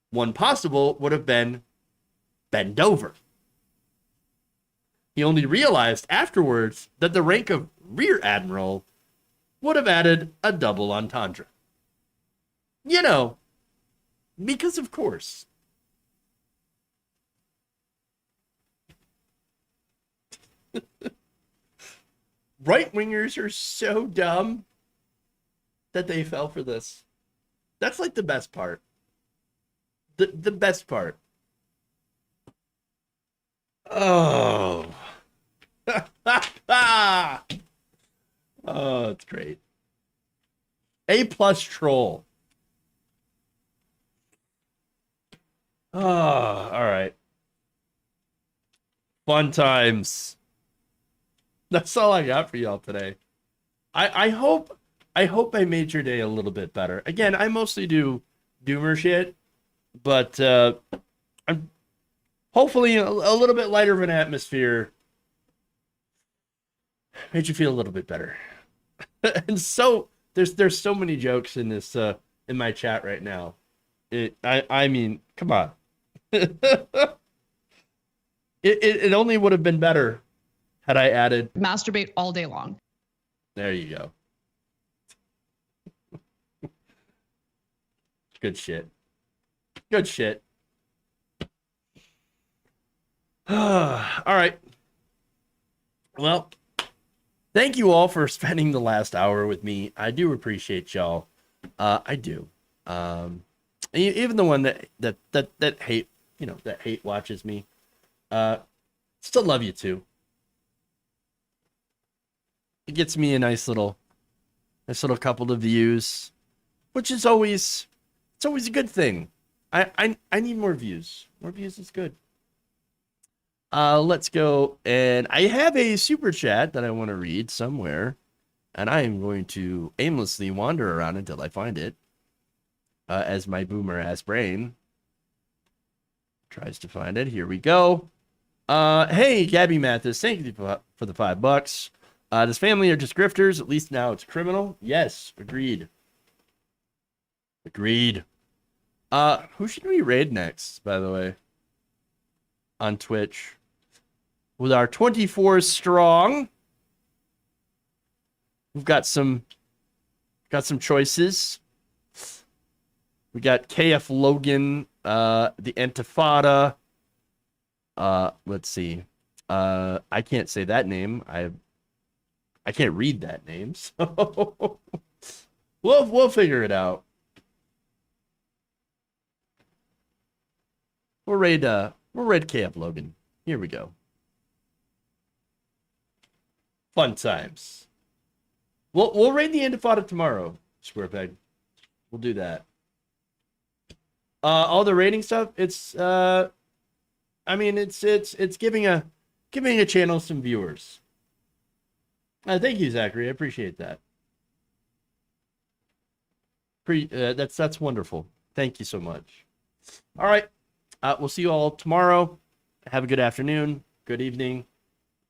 One possible would have been Bend Over. He only realized afterwards that the rank of Rear Admiral would have added a double entendre. You know, because of course. Right-wingers are so dumb that they fell for this. That's like the best part. The best part. Oh. Oh, it's great. A+ troll. Oh, all right. Fun times. That's all I got for y'all today. I hope I made your day a little bit better. Again, I mostly do doomer shit, but I'm hopefully a little bit lighter of an atmosphere made you feel a little bit better. And so there's so many jokes in this in my chat right now. I mean, come on. It only would have been better had I added masturbate all day long. There you go. Good shit. Good shit. All right. Well, thank you all for spending the last hour with me. I do appreciate y'all. I do. Even the one that hate, that hate watches me. Still love you too. It gets me a nice little couple of views, which is always, it's always a good thing. I need more views. More views is good. Let's go. And I have a super chat that I want to read somewhere, and I am going to aimlessly wander around until I find it, as my boomer ass brain tries to find it. Here we go. Hey, Gabby Mathis, thank you for the $5. This family are just grifters. At least now it's criminal. Yes, agreed. Agreed. Who should we raid next, by the way? On Twitch. With our 24 strong. We've got some choices. We got KF Logan, the Intifada. Let's see. I can't say that name. I can't read that name, so we'll figure it out. We'll raid KF Logan. Here we go. Fun times. We'll raid the Intifada tomorrow, Squarepeg. We'll do that. All the rating stuff, it's I mean it's giving a channel some viewers. Thank you, Zachary. I appreciate that. That's wonderful. Thank you so much. All right. We'll see you all tomorrow. Have a good afternoon, good evening.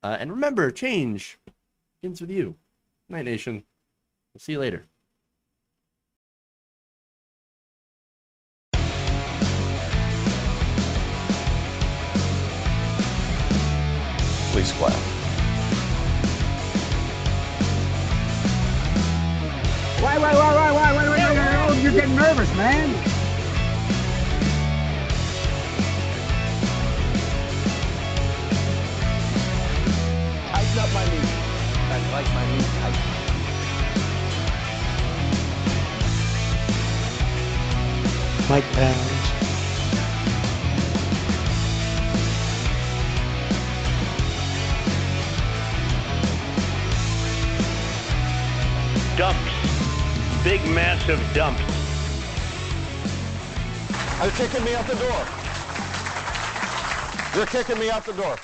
And remember, change begins with you. Night Nation. We'll see you later. Please clap. Why? Oh, you're getting nervous, man. Tighten up my knee. I like my knee tight. Mike Pounds. Dumps. Big, massive dumps. They're kicking me out the door. They're kicking me out the door.